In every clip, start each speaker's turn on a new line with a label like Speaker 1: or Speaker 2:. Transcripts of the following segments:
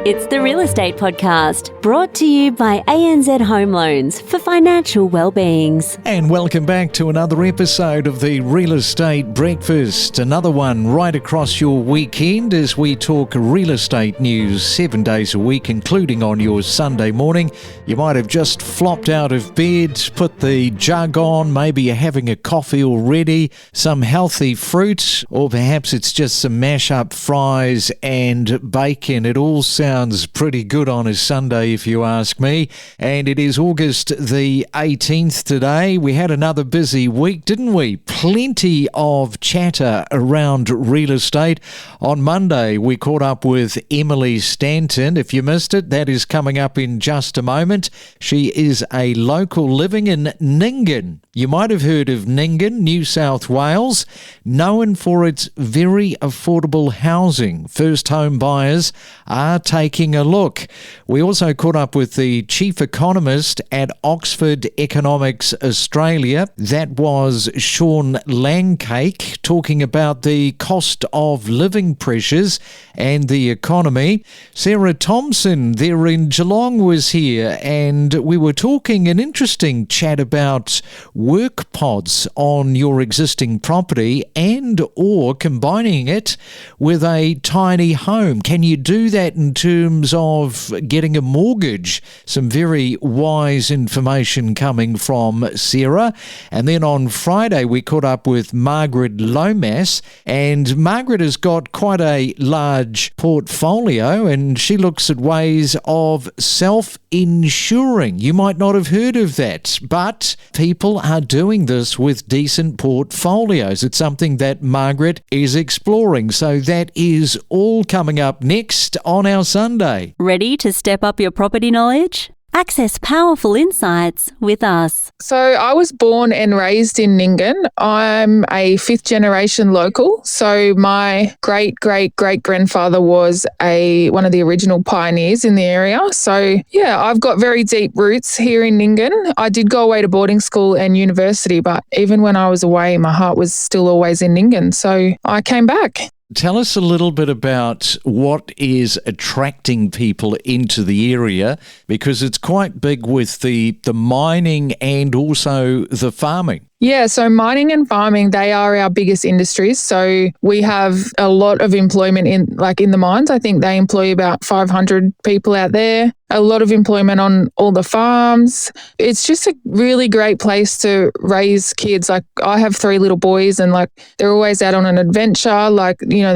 Speaker 1: It's the Real Estate Podcast, brought to you by ANZ Home Loans for financial well-beings.
Speaker 2: And welcome back to another episode of the Real Estate Breakfast. Another one right across your weekend as we talk real estate news 7 days a week, including on your Sunday morning. You might have just flopped out of bed, put the jug on, maybe you're having a coffee already, some healthy fruit, or perhaps it's just some mash-up fries and bacon. It all sounds pretty good on a Sunday if you ask me. And it is August the 18th today. We had another busy week, didn't we? Plenty of chatter around real estate. On Monday, we caught up with Emily Stanton. If you missed it, that is coming up in just a moment. She is a local living in Nyngan. You might have heard of Nyngan, New South Wales, known for its very affordable housing. First home buyers are taking a look. We also caught up with the chief economist at Oxford Economics Australia. That was Sean Langcake, talking about the cost of living pressures and the economy. Sarah Thompson there in Geelong was here, and we were talking an interesting chat about work pods on your existing property and or combining it with a tiny home. Can you do that in terms of getting a mortgage? Some very wise information coming from Sarah. And then on Friday we caught up with Margaret Lomas, and Margaret has got quite a large portfolio and she looks at ways of self-insuring. You might not have heard of that, but people are doing this with decent portfolios. It's something that Margaret is exploring. So that is all coming up next on our Sunday.
Speaker 1: Ready to step up your property knowledge? Access powerful insights with us.
Speaker 3: So I was born and raised in Nyngan. I'm a fifth generation local. So my great-great-great-grandfather was one of the original pioneers in the area. So yeah, I've got very deep roots here in Nyngan. I did go away to boarding school and university, but even when I was away, my heart was still always in Nyngan. So I came back.
Speaker 2: Tell us a little bit about what is attracting people into the area, because it's quite big with the mining and also the farming.
Speaker 3: Yeah, so mining and farming, they are our biggest industries. So we have a lot of employment in the mines. I think they employ about 500 people out there. A lot of employment on all the farms. It's just a really great place to raise kids. Like, I have 3 little boys and they're always out on an adventure. They're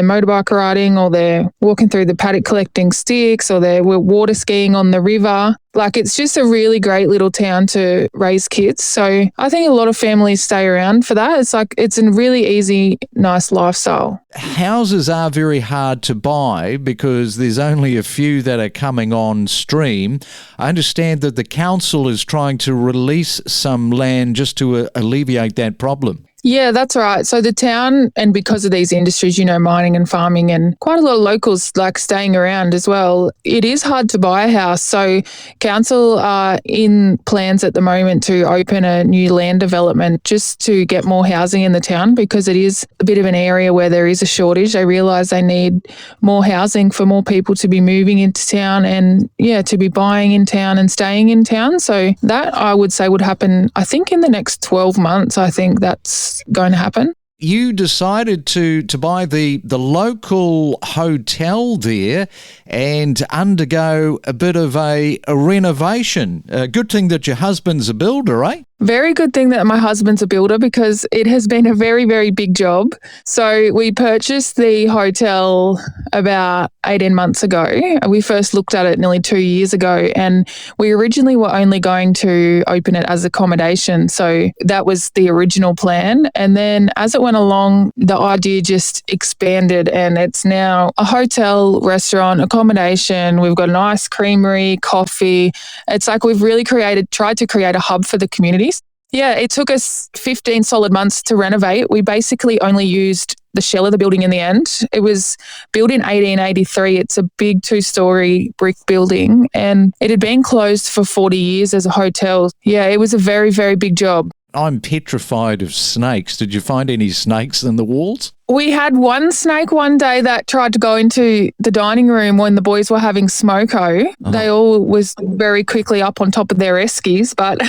Speaker 3: motorbike riding, or they're walking through the paddock collecting sticks, or they're water skiing on the river. It's just a really great little town to raise kids. So I think a lot of families stay around for that. It's a really easy, nice lifestyle.
Speaker 2: Houses are very hard to buy because there's only a few that are coming on stream. I understand that the council is trying to release some land just to alleviate that problem.
Speaker 3: Yeah, that's right. So the town, and because of these industries, mining and farming, and quite a lot of locals staying around as well, it is hard to buy a house. So council are in plans at the moment to open a new land development just to get more housing in the town, because it is a bit of an area where there is a shortage. They realise they need more housing for more people to be moving into town and, to be buying in town and staying in town. So that, I would say, would happen, I think, in the next 12 months. I think that's going to happen.
Speaker 2: You decided to buy the local hotel there and undergo a bit of a renovation. A good thing that your husband's a builder, eh?
Speaker 3: Very good thing that my husband's a builder, because it has been a very, very big job. So we purchased the hotel about 18 months ago. We first looked at it nearly 2 years ago, and we originally were only going to open it as accommodation. So that was the original plan. And then as it went along, the idea just expanded, and it's now a hotel, restaurant, accommodation. We've got an ice creamery, coffee. It's we've really tried to create a hub for the community. Yeah, it took us 15 solid months to renovate. We basically only used the shell of the building in the end. It was built in 1883. It's a big 2-story brick building, and it had been closed for 40 years as a hotel. Yeah, it was a very, very big job.
Speaker 2: I'm petrified of snakes. Did you find any snakes in the walls?
Speaker 3: We had one snake one day that tried to go into the dining room when the boys were having smoko. They all was very quickly up on top of their eskies. But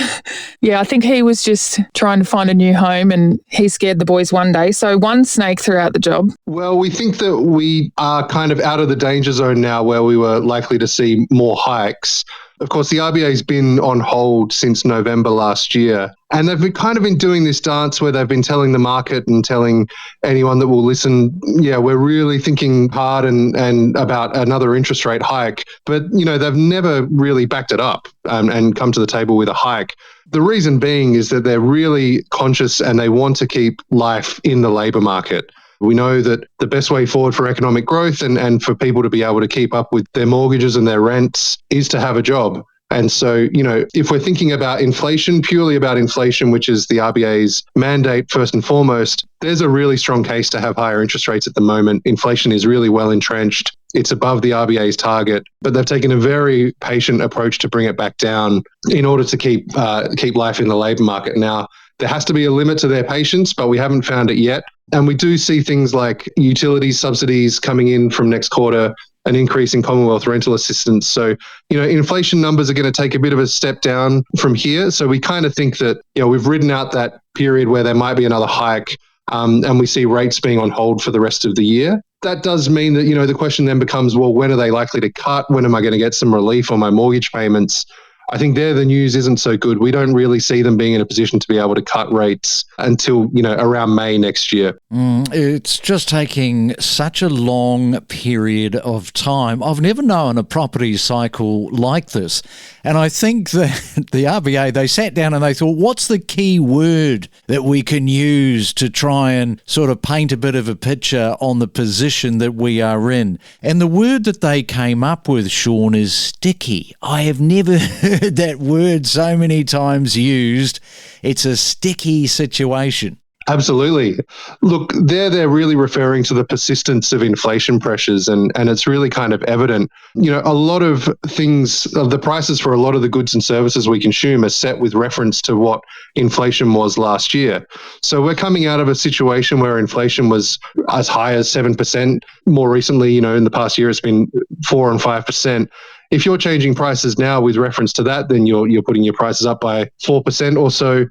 Speaker 3: yeah, I think he was just trying to find a new home and he scared the boys one day. So one snake throughout the job.
Speaker 4: Well, we think that we are kind of out of the danger zone now where we were likely to see more hikes. Of course, the RBA's been on hold since November last year, and they've been doing this dance where they've been telling the market and telling anyone that will listen, yeah, we're really thinking hard and about another interest rate hike. But, they've never really backed it up and come to the table with a hike. The reason being is that they're really conscious and they want to keep life in the labour market. We know that the best way forward for economic growth and for people to be able to keep up with their mortgages and their rents is to have a job. And so, if we're thinking about inflation, purely about inflation, which is the RBA's mandate first and foremost, there's a really strong case to have higher interest rates at the moment. Inflation is really well entrenched. It's above the RBA's target, but they've taken a very patient approach to bring it back down in order to keep life in the labour market. Now, there has to be a limit to their patience, but we haven't found it yet. And we do see things like utilities subsidies coming in from next quarter, an increase in Commonwealth rental assistance. So, inflation numbers are going to take a bit of a step down from here. So we kind of think that, we've ridden out that period where there might be another hike, and we see rates being on hold for the rest of the year. That does mean that, the question then becomes, well, when are they likely to cut? When am I going to get some relief on my mortgage payments? I think there the news isn't so good. We don't really see them being in a position to be able to cut rates until, around May next year.
Speaker 2: It's just taking such a long period of time. I've never known a property cycle like this. And I think that the RBA, they sat down and they thought, what's the key word that we can use to try and sort of paint a bit of a picture on the position that we are in? And the word that they came up with, Sean, is sticky. I have never heard that word so many times used. It's a sticky situation.
Speaker 4: Absolutely. Look, they're really referring to the persistence of inflation pressures, and it's really kind of evident. A lot of things, the prices for a lot of the goods and services we consume are set with reference to what inflation was last year. So we're coming out of a situation where inflation was as high as 7%. More recently, in the past year, it's been 4 and 5%. If you're changing prices now with reference to that, then you're putting your prices up by 4% or so.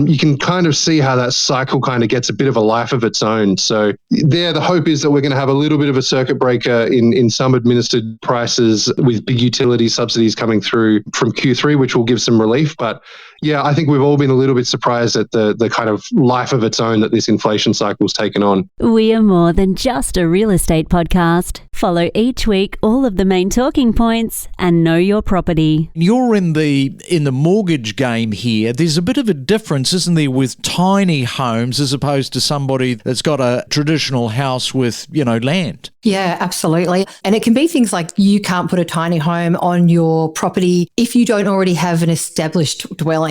Speaker 4: You can kind of see how that cycle kind of gets a bit of a life of its own. So the hope is that we're going to have a little bit of a circuit breaker in some administered prices with big utility subsidies coming through from Q3, which will give some relief. But yeah, I think we've all been a little bit surprised at the kind of life of its own that this inflation cycle's taken on.
Speaker 1: We are more than just a real estate podcast. Follow each week all of the main talking points and know your property.
Speaker 2: You're in the mortgage game here. There's a bit of a difference, isn't there, with tiny homes as opposed to somebody that's got a traditional house with, land?
Speaker 5: Yeah, absolutely. And it can be things like you can't put a tiny home on your property if you don't already have an established dwelling.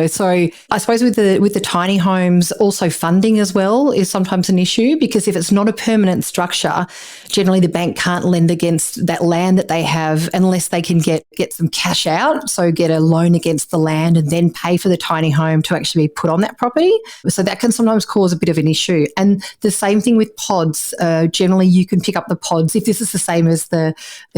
Speaker 5: So I suppose with the tiny homes, also funding as well is sometimes an issue, because if it's not a permanent structure, generally the bank can't lend against that land that they have unless they can get some cash out, so get a loan against the land and then pay for the tiny home to actually be put on that property. So that can sometimes cause a bit of an issue. And the same thing with pods. Generally, you can pick up the pods. If this is the same as the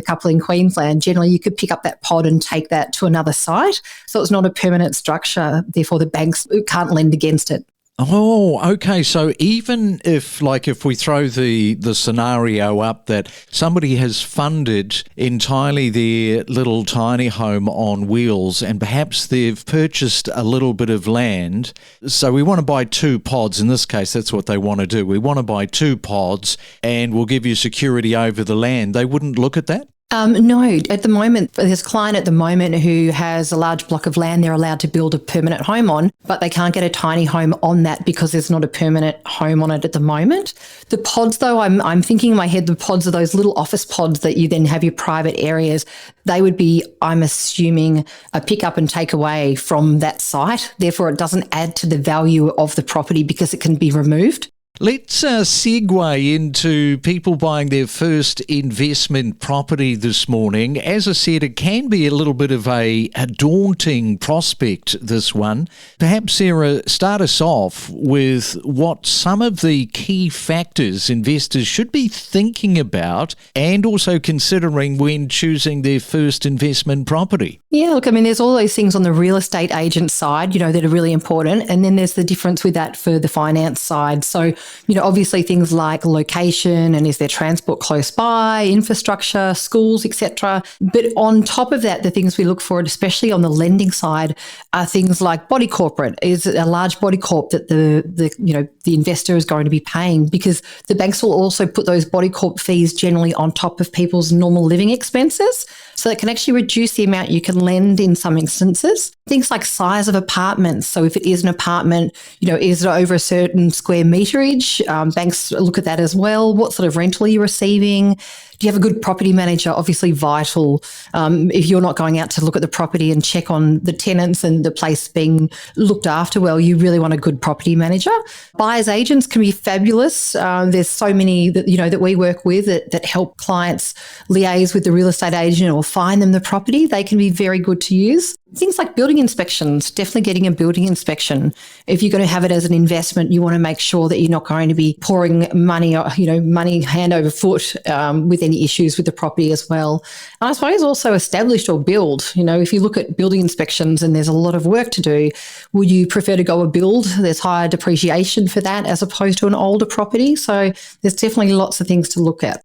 Speaker 5: couple in Queensland, generally you could pick up that pod and take that to another site. So it's not a permanent structure, therefore the banks can't lend against it.
Speaker 2: Oh, okay. So even if we throw the scenario up that somebody has funded entirely their little tiny home on wheels and perhaps they've purchased a little bit of land, so we want to buy 2 pods. In this case, that's what they want to do. We want to buy 2 pods and we'll give you security over the land. They wouldn't look at that?
Speaker 5: No, at the moment, there's a client at the moment who has a large block of land they're allowed to build a permanent home on, but they can't get a tiny home on that because there's not a permanent home on it at the moment. The pods, though, I'm thinking in my head, the pods are those little office pods that you then have your private areas. They would be, I'm assuming, a pick up and take away from that site. Therefore, it doesn't add to the value of the property because it can be removed.
Speaker 2: Let's segue into people buying their first investment property this morning. As I said, it can be a little bit of a daunting prospect, this one. Perhaps, Sarah, start us off with what some of the key factors investors should be thinking about and also considering when choosing their first investment property.
Speaker 5: Yeah, look, I mean, there's all those things on the real estate agent side, that are really important. And then there's the difference with that for the finance side. So, obviously things like location and is there transport close by, infrastructure, schools, etc. But on top of that, the things we look for, especially on the lending side, are things like body corporate. Is it a large body corp that the investor is going to be paying? Because the banks will also put those body corp fees generally on top of people's normal living expenses. So it can actually reduce the amount you can lend in some instances. Things like size of apartments. So if it is an apartment, is it over a certain square meterage? Banks look at that as well. What sort of rental are you receiving? Do you have a good property manager? Obviously vital. If you're not going out to look at the property and check on the tenants and the place being looked after well, you really want a good property manager. Buyers agents can be fabulous. There's so many that we work with that help clients liaise with the real estate agent or find them the property. They can be very good to use. Things like building inspections, definitely getting a building inspection. If you're going to have it as an investment, you want to make sure that you're not going to be pouring money hand over foot with any issues with the property as well. And I suppose also established or build. If you look at building inspections and there's a lot of work to do, would you prefer to go a build? There's higher depreciation for that as opposed to an older property. So there's definitely lots of things to look at.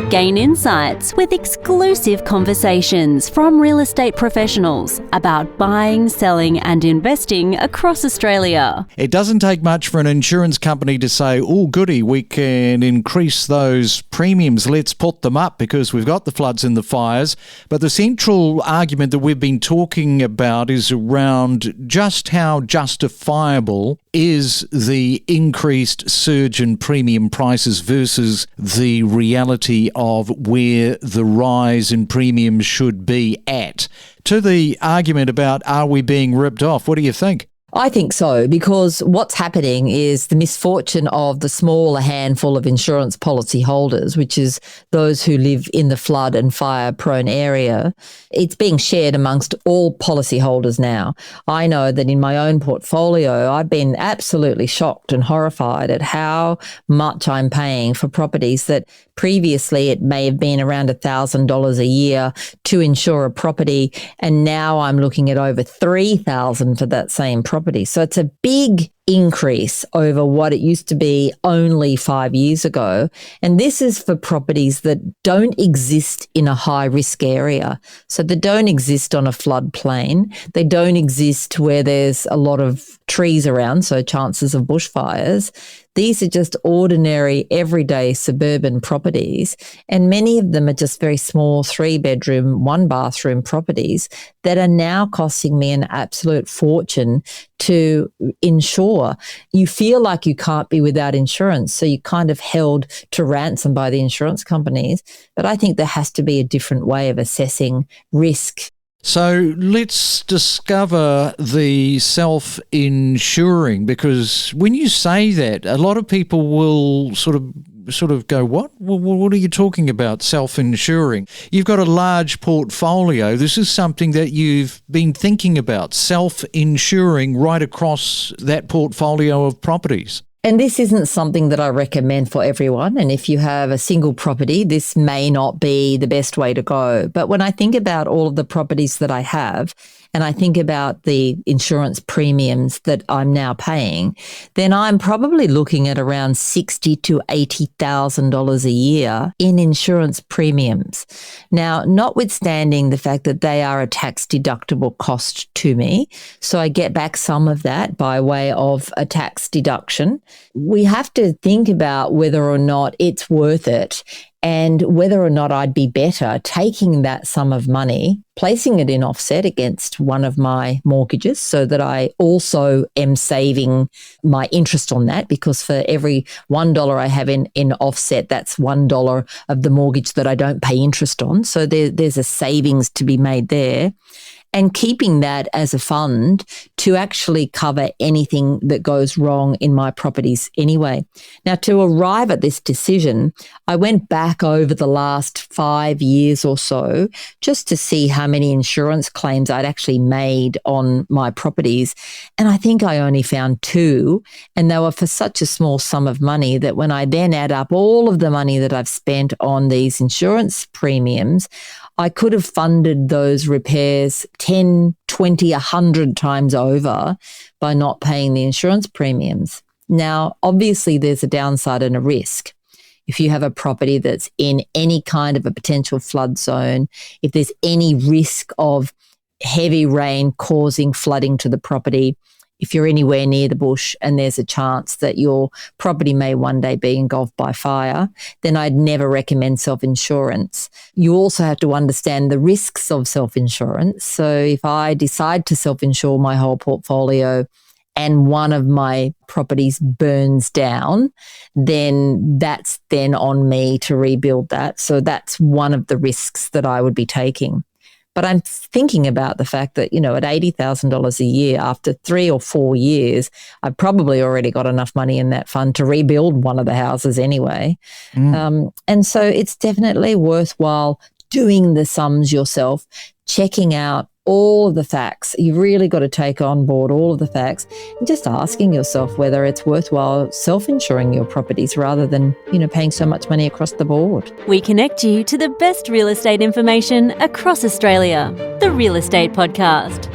Speaker 1: Gain insights with exclusive conversations from real estate professionals about buying, selling and investing across Australia.
Speaker 2: It doesn't take much for an insurance company to say, oh goody, we can increase those premiums, let's put them up because we've got the floods and the fires. But the central argument that we've been talking about is around just how justifiable is the increased surge in premium prices versus the reality of where the rise in premiums should be at. To the argument about are we being ripped off, what do you think?
Speaker 6: I think so, because what's happening is the misfortune of the smaller handful of insurance policy holders, which is those who live in the flood and fire prone area. It's being shared amongst all policy holders now. I know that in my own portfolio, I've been absolutely shocked and horrified at how much I'm paying for properties that previously it may have been around $1,000 a year to insure a property, and now I'm looking at over $3,000 for that same property. So it's a big increase over what it used to be only 5 years ago. And this is for properties that don't exist in a high risk area. So they don't exist on a floodplain. They don't exist where there's a lot of trees around, so chances of bushfires. These are just ordinary, everyday suburban properties, and many of them are just very small 3-bedroom, 1-bathroom properties that are now costing me an absolute fortune to insure. You feel like you can't be without insurance, so you're kind of held to ransom by the insurance companies. But I think there has to be a different way of assessing risk.
Speaker 2: So let's discover the self-insuring, because when you say that, a lot of people will sort of go, what? What are you talking about, self-insuring? You've got a large portfolio. This is something that you've been thinking about, self-insuring right across that portfolio of properties.
Speaker 6: And this isn't something that I recommend for everyone. And if you have a single property, this may not be the best way to go. But when I think about all of the properties that I have, and I think about the insurance premiums that I'm now paying, then I'm probably looking at around $60,000 to $80,000 a year in insurance premiums. Now, notwithstanding the fact that they are a tax deductible cost to me, so I get back some of that by way of a tax deduction, we have to think about whether or not it's worth it and whether or not I'd be better taking that sum of money, placing it in offset against one of my mortgages so that I also am saving my interest on that, because for every $1 I have in offset, that's $1 of the mortgage that I don't pay interest on. So there's a savings to be made there. and keeping that as a fund to actually cover anything that goes wrong in my properties anyway. Now, to arrive at this decision, I went back over the last 5 years or so just to see how many insurance claims I'd actually made on my properties. And I think I only found 2, and they were for such a small sum of money that when I then add up all of the money that I've spent on these insurance premiums, I could have funded those repairs 10, 20, 100 times over by not paying the insurance premiums. Now, obviously, there's a downside and a risk. If you have a property that's in any kind of a potential flood zone, if there's any risk of heavy rain causing flooding to the property, if you're anywhere near the bush and there's a chance that your property may one day be engulfed by fire, then I'd never recommend self-insurance. You also have to understand the risks of self-insurance. So if I decide to self-insure my whole portfolio and one of my properties burns down, then that's then on me to rebuild that. So that's one of the risks that I would be taking. But I'm thinking about the fact that, at $80,000 a year, after 3 or 4 years, I've probably already got enough money in that fund to rebuild one of the houses anyway. And so it's definitely worthwhile doing the sums yourself, checking out all of the facts. You've really got to take on board all of the facts and just asking yourself whether it's worthwhile self-insuring your properties rather than, paying so much money across the board.
Speaker 1: We connect you to the best real estate information across Australia. The Real Estate Podcast.